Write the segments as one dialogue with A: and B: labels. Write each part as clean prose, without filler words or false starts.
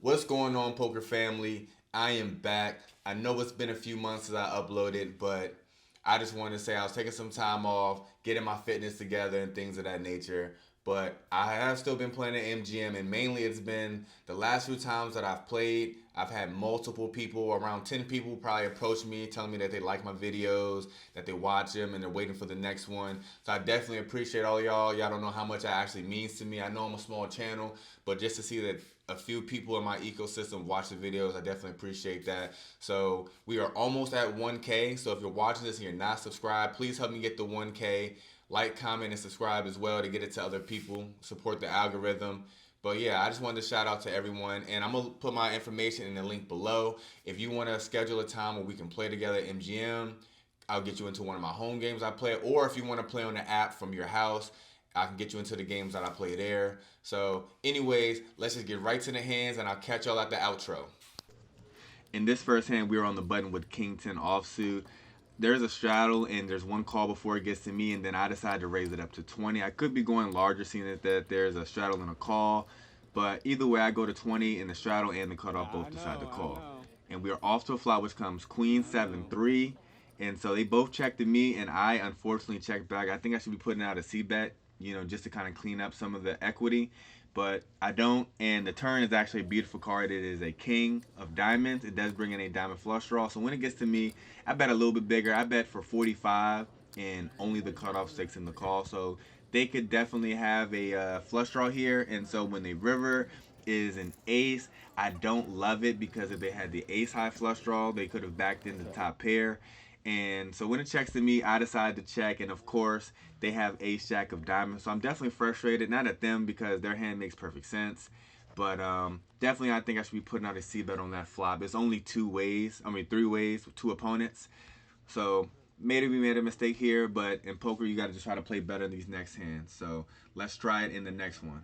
A: What's going on, poker family? I am back. I know it's been a few months since I uploaded, but I just wanted to say I was taking some time off, getting my fitness together and things of that nature. But I have still been playing at MGM, and mainly it's been the last few times that I've played. I've had multiple people, around 10 people, probably approach me telling me that they like my videos, that they watch them, and they're waiting for the next one. So I definitely appreciate all y'all. Y'all don't know how much that actually means to me. I know I'm a small channel, but just to see that a few people in my ecosystem watch the videos, I definitely appreciate that. So we are almost at 1K. So if you're watching this and you're not subscribed, please help me get the 1K. Like, comment, and subscribe as well to get it to other people. Support the algorithm. But yeah, I just wanted to shout out to everyone, and I'm gonna put my information in the link below. If you want to schedule a time where we can play together at MGM, I'll get you into one of my home games I play, or if you want to play on the app from your house, I can get you into the games that I play there. So, anyways, let's just get right to the hands, and I'll catch y'all at the outro. In this first hand, we are on the button with King 10 offsuit. There's a straddle, and there's one call before it gets to me, and then I decide to raise it up to 20. I could be going larger, seeing that there's a straddle and a call, but either way, I go to 20, and the straddle and the cutoff both decide to call. And we are off to a flop, which comes Queen 7-3. And so they both checked to me, and I unfortunately checked back. I think I should be putting out a C bet, just to kind of clean up some of the equity, but I don't. And the turn is actually a beautiful card. It is a king of diamonds. It does bring in a diamond flush draw. So when it gets to me, I bet a little bit bigger. I bet for 45, and only the cutoff sticks in the call. So they could definitely have a flush draw here. And so when the river is an ace, I don't love it, because if they had the ace high flush draw, they could have backed in the top pair. And so when it checks to me, I decide to check. And of course, they have ace jack of diamonds. So I'm definitely frustrated, not at them because their hand makes perfect sense. But definitely, I think I should be putting out a C bet on that flop. It's only three ways with two opponents. So maybe we made a mistake here, but in poker, you got to just try to play better in these next hands. So let's try it in the next one.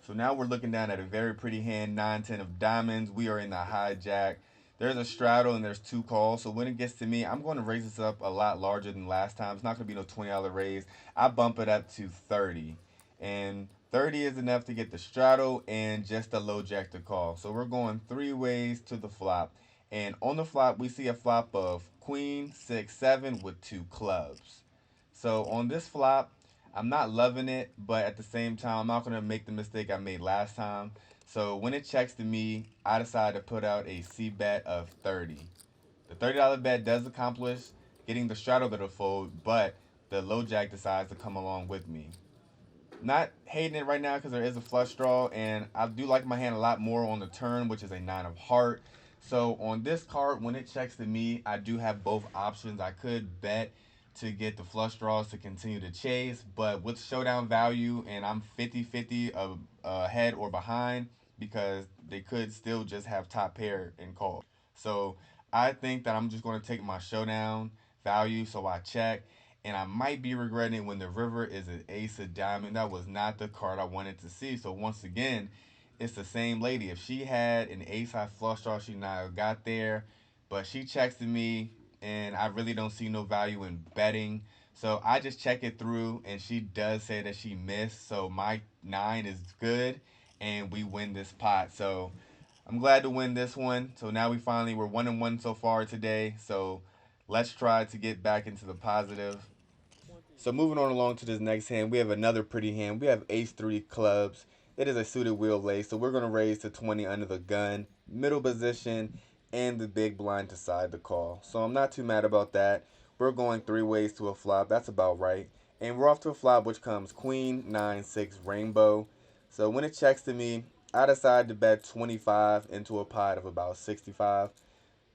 A: So now we're looking down at a very pretty hand, 9-10 of diamonds. We are in the hijack. There's a straddle and there's two calls. So when it gets to me, I'm going to raise this up a lot larger than last time. It's not going to be no $20 raise. I bump it up to 30. And 30 is enough to get the straddle and just a low jack to call. So we're going three ways to the flop. And on the flop, we see a flop of queen, 6, 7 with two clubs. So on this flop, I'm not loving it, but at the same time, I'm not going to make the mistake I made last time. So when it checks to me, I decide to put out a C bet of 30. The $30 bet does accomplish getting the straddle to fold, but the low jack decides to come along with me. Not hating it right now because there is a flush draw, and I do like my hand a lot more on the turn, which is a 9 of heart. So on this card, when it checks to me, I do have both options. I could bet to get the flush draws to continue to chase, but with showdown value, and I'm 50-50 of ahead or behind, because they could still just have top pair and call. So I think that I'm just going to take my showdown value, so I check, and I might be regretting it when the river is an ace of diamond. That was not the card I wanted to see. So once again, it's the same lady. If she had an ace high flush draw, she now got there, but she checks to me, and I really don't see no value in betting. So I just check it through, and she does say that she missed. So my 9 is good, and we win this pot. So I'm glad to win this one. So now we're 1-1 so far today. So let's try to get back into the positive. So moving on along to this next hand, we have another pretty hand. We have ace 3 clubs. It is a suited wheel lay, so we're going to raise to 20 under the gun, middle position, and the big blind to side the call. So I'm not too mad about that. We're going three ways to a flop. That's about right. And we're off to a flop, which comes queen, 9, 6, rainbow. So when it checks to me, I decide to bet 25 into a pot of about 65,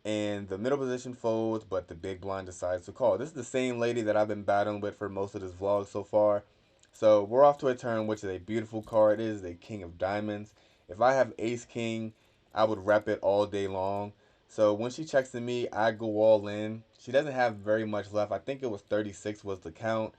A: and the middle position folds, but the big blind decides to call. This is the same lady that I've been battling with for most of this vlog so far. So we're off to a turn, which is a beautiful card. It is a king of diamonds. If I have ace king, I would rep it all day long. So when she checks to me, I go all in. She doesn't have very much left. I think it was 36 was the count.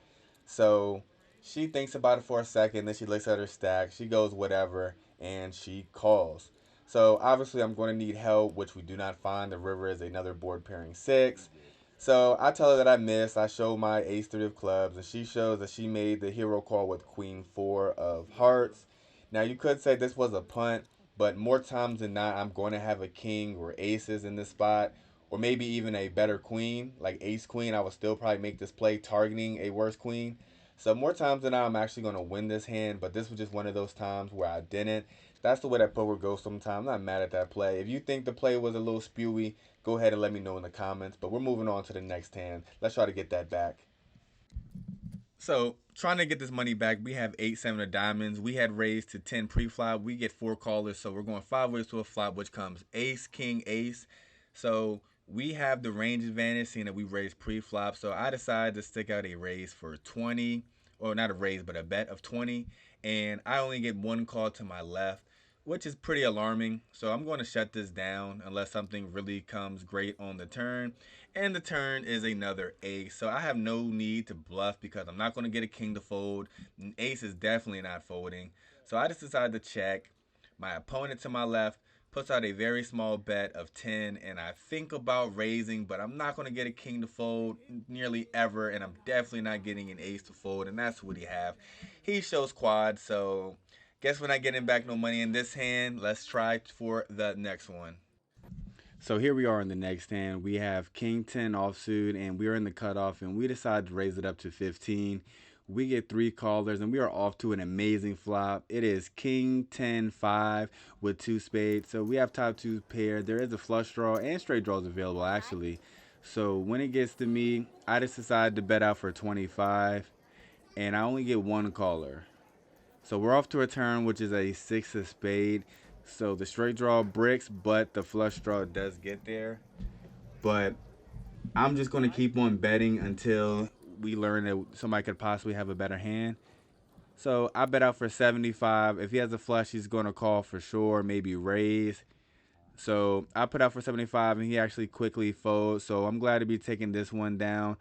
A: So she thinks about it for a second, then she looks at her stack. She goes whatever, and she calls. So obviously I'm going to need help, which we do not find. The river is another board pairing 6. So I tell her that I missed. I show my ace 3 of clubs, and she shows that she made the hero call with queen 4 of hearts. Now you could say this was a punt, But more times than not, I'm going to have a king or aces in this spot, or maybe even a better queen, like ace queen. I will still probably make this play targeting a worse queen. So more times than not, I'm actually going to win this hand, but this was just one of those times where I didn't. That's the way that poker goes sometimes. I'm not mad at that play. If you think the play was a little spewy, go ahead and let me know in the comments. But we're moving on to the next hand. Let's try to get that back. So trying to get this money back, we have 8-7 of diamonds. We had raised to 10 pre-flop. We get 4 callers, so we're going 5 ways to a flop, which comes ace, king, ace. So we have the range advantage, seeing that we raised pre-flop. So I decided to stick out a raise for 20, or not a raise, but a bet of 20. And I only get 1 call to my left, which is pretty alarming. So I'm going to shut this down unless something really comes great on the turn. And the turn is another ace. So I have no need to bluff because I'm not going to get a king to fold. An ace is definitely not folding. So I just decided to check. My opponent to my left puts out a very small bet of 10, and I think about raising, but I'm not going to get a king to fold nearly ever, and I'm definitely not getting an ace to fold, and that's what he have. He shows quad, so guess we're not getting back no money in this hand. Let's try for the next one. So here we are in the next hand. We have King 10 offsuit, and we are in the cutoff, and we decide to raise it up to 15. We get 3 callers, and we are off to an amazing flop. It is King 10 5 with 2 spades. So we have top 2 pair. There is a flush draw and straight draws available, actually. So when it gets to me, I just decide to bet out for 25, and I only get 1 caller. So we're off to a turn, which is a 6 of spade. So the straight draw bricks, but the flush draw does get there. But I'm just going to keep on betting until we learn that somebody could possibly have a better hand. So I bet out for 75. If he has a flush, he's going to call for sure, maybe raise. So I put out for 75, and he actually quickly folds. So I'm glad to be taking this one down.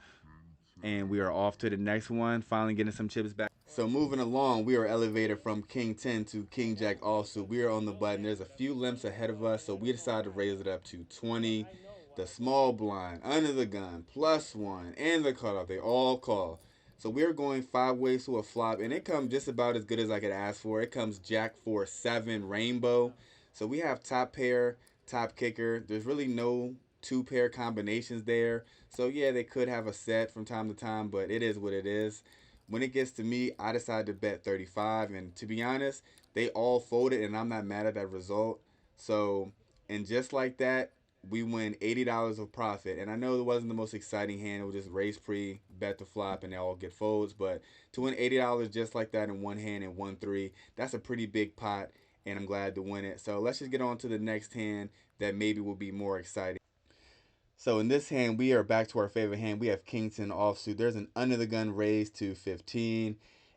A: And we are off to the next one, finally getting some chips back. So moving along, we are elevated from King 10 to King Jack also. We are on the button. There's a few limps ahead of us, so we decided to raise it up to 20. The small blind, under the gun, +1, and the cutoff, they all call. So we're going 5 ways to a flop, and it comes just about as good as I could ask for. It comes Jack 4-7 rainbow. So we have top pair, top kicker. There's really no 2 pair combinations there. So yeah, they could have a set from time to time, but it is what it is. When it gets to me, I decide to bet 35, and to be honest, they all folded, and I'm not mad at that result. So, and just like that, we win $80 of profit. And I know it wasn't the most exciting hand; it was just raise pre, bet the flop, and they all get folds. But to win $80 just like that in one hand and 1-3, that's a pretty big pot, and I'm glad to win it. So let's just get on to the next hand that maybe will be more exciting. So in this hand, we are back to our favorite hand. We have King 10 offsuit. There's an under the gun raise to 15,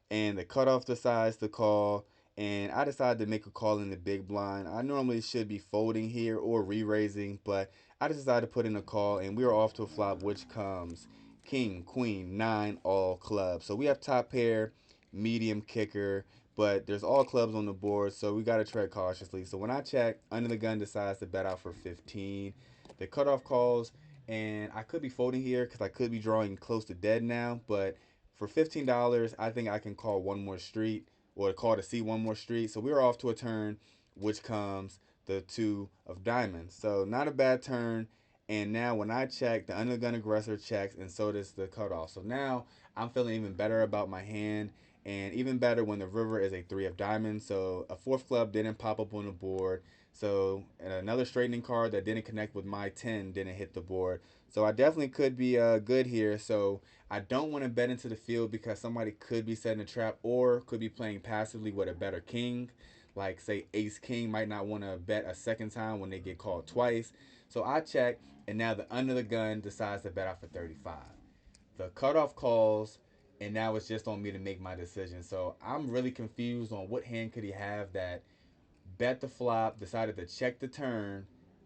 A: and the cutoff decides to call. And I decided to make a call in the big blind. I normally should be folding here or re-raising, but I just decided to put in a call, and we are off to a flop, which comes King, Queen, 9, all clubs. So we have top pair, medium kicker, but there's all clubs on the board, so we got to tread cautiously. So when I check, under the gun decides to bet out for 15. The cutoff calls, and I could be folding here because I could be drawing close to dead now. But for $15, I think I can call one more street, or call to see one more street. So we're off to a turn, which comes the 2 of diamonds. So not a bad turn. And now when I check, the undergun aggressor checks, and so does the cutoff. So now I'm feeling even better about my hand, and even better when the river is a 3 of diamonds. So a 4th club didn't pop up on the board. So and another straightening card that didn't connect with my 10 didn't hit the board. So I definitely could be good here. So I don't want to bet into the field because somebody could be setting a trap or could be playing passively with a better king. Like say ace king might not want to bet a second time when they get called twice. So I check, and now the under the gun decides to bet out for 35. The cutoff calls, and now it's just on me to make my decision. So I'm really confused on what hand could he have that bet the flop, decided to check the turn,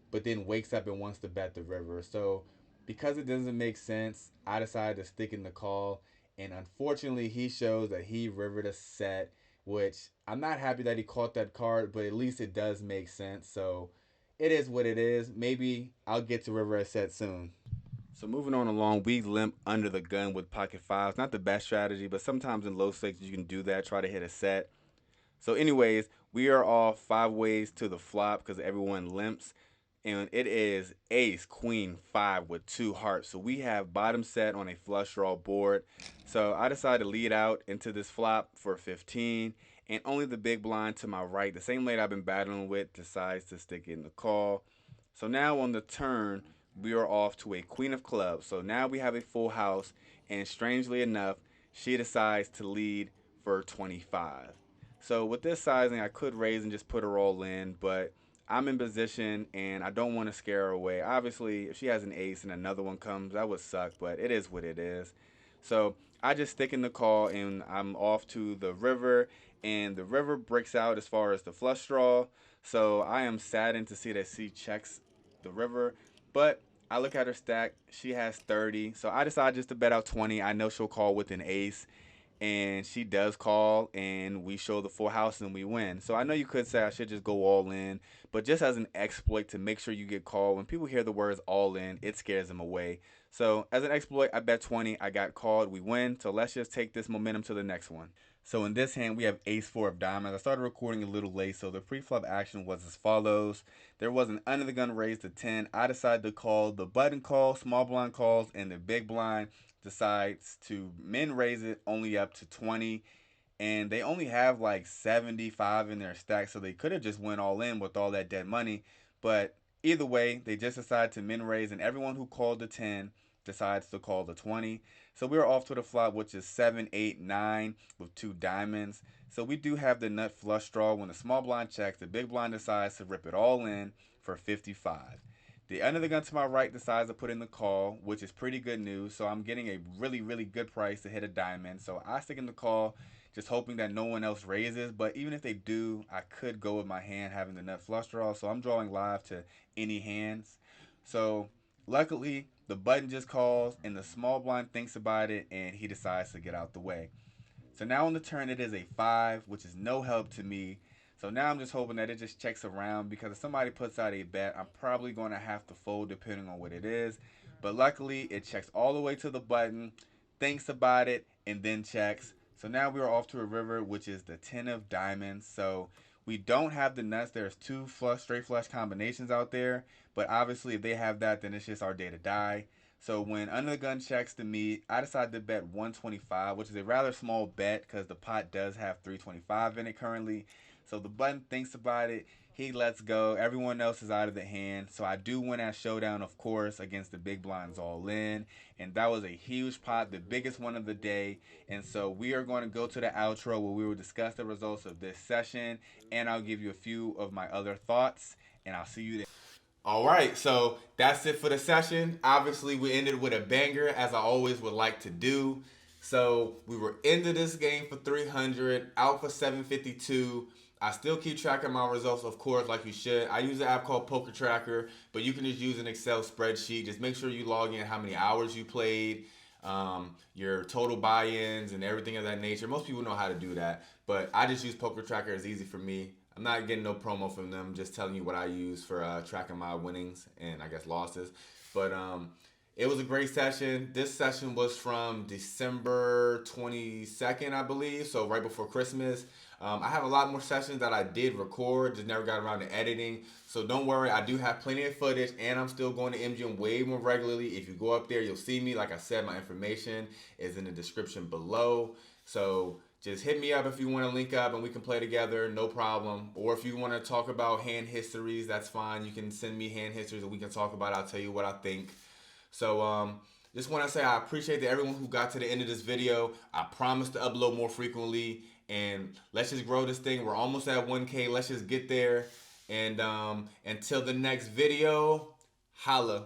A: but then wakes up and wants to bet the river. So because it doesn't make sense, I decided to stick in the call. And unfortunately, he shows that he rivered a set, which I'm not happy that he caught that card, but at least it does make sense. So it is what it is. Maybe I'll get to river a set soon. So moving on along, we limp under the gun with pocket fives. Not the best strategy, but sometimes in low stakes you can do that. Try to hit a set.
B: So, anyways, we are off 5 ways to the flop because everyone limps. And it is ace, queen, five with two hearts. So we have bottom set on a flush draw board. So I decided to lead out into this flop for 15. And only the big blind to my right, the same lady I've been battling with, decides to stick in the call. So now on the turn, we are off to a queen of clubs. So now we have a full house. And strangely enough, she decides to lead for 25. So with this sizing, I could raise and just put her all in, but I'm in position and I don't want to scare her away. Obviously, if she has an ace and another one comes, that would suck, but it is what it is. So I just stick in the call and I'm off to the river, and the river breaks out as far as the flush draw. So I am saddened to see that she checks the river, but I look at her stack. She has 30, so I decide just to bet out 20. I know she'll call with an ace, and she does call, and we show the full house and we win. So I know you could say I should just go all in, but just as an exploit to make sure you get called, when people hear the words all in, it scares them away. So as an exploit, I bet 20, I got called, we win. So let's just take this momentum to the next one. So in this hand, we have ace four of diamonds. I started recording a little late, so the pre-flop action was as follows. There was an under the gun raise to 10. I decided to call. The button call, small blind calls, and the big blind decides to min raise it only up to 20, and they only have like 75 in their stack, so they could have just went all in with all that dead money. But either way, they just decided to min raise, and everyone who called the 10 decides to call the 20. So we're off to the flop, which is 7, 8, 9 with two diamonds. So we do have the nut flush draw. When the small blind checks, the big blind decides to rip it all in for 55. The under the gun to my right decides to put in the call, which is pretty good news. So I'm getting a really, really good price to hit a diamond. So I stick in the call, just hoping that no one else raises. But even if they do, I could go with my hand having the nut flush draw. So I'm drawing live to any hands. So luckily, the button just calls, and the small blind thinks about it, and he decides to get out the way. So now on the turn, it is a 5, which is no help to me. So now I'm just hoping that it just checks around, because if somebody puts out a bet, I'm probably going to have to fold depending on what it is. But luckily, it checks all the way to the button, thinks about it, and then checks. So now we're off to a river, which is the 10 of diamonds. So we don't have the nuts. There's two flush, straight flush combinations out there. But obviously, if they have that, then it's just our day to die. So when under the gun checks to me, I decided to bet 125, which is a rather small bet because the pot does have 325 in it currently. So the button thinks about it. He lets go. Everyone else is out of the hand. So I do win that showdown, of course, against the big blinds all in. And that was a huge pot, the biggest one of the day. And so we are going to go to the outro where we will discuss the results of this session. And I'll give you a few of my other thoughts. And I'll see you there.
A: All right, so that's it for the session. Obviously, we ended with a banger, as I always would like to do. So we were into this game for 300, out for 752. I still keep track of my results, of course, like you should. I use an app called Poker Tracker, but you can just use an Excel spreadsheet. Just make sure you log in how many hours you played, your total buy-ins, and everything of that nature. Most people know how to do that, but I just use Poker Tracker. It's easy for me. I'm not getting no promo from them. Just telling you what I use for tracking my winnings and I guess losses. But it was a great session. This session was from December 22nd, I believe, so right before Christmas. I have a lot more sessions that I did record, just never got around to editing. So don't worry, I do have plenty of footage, and I'm still going to MGM way more regularly. If you go up there, you'll see me. Like I said, my information is in the description below. So just hit me up if you want to link up and we can play together, no problem. Or if you want to talk about hand histories, that's fine. You can send me hand histories and we can talk about it. I'll tell you what I think. So just want to say I appreciate that everyone who got to the end of this video. I promise to upload more frequently, and let's just grow this thing. We're almost at 1K. Let's just get there. And until the next video, holla.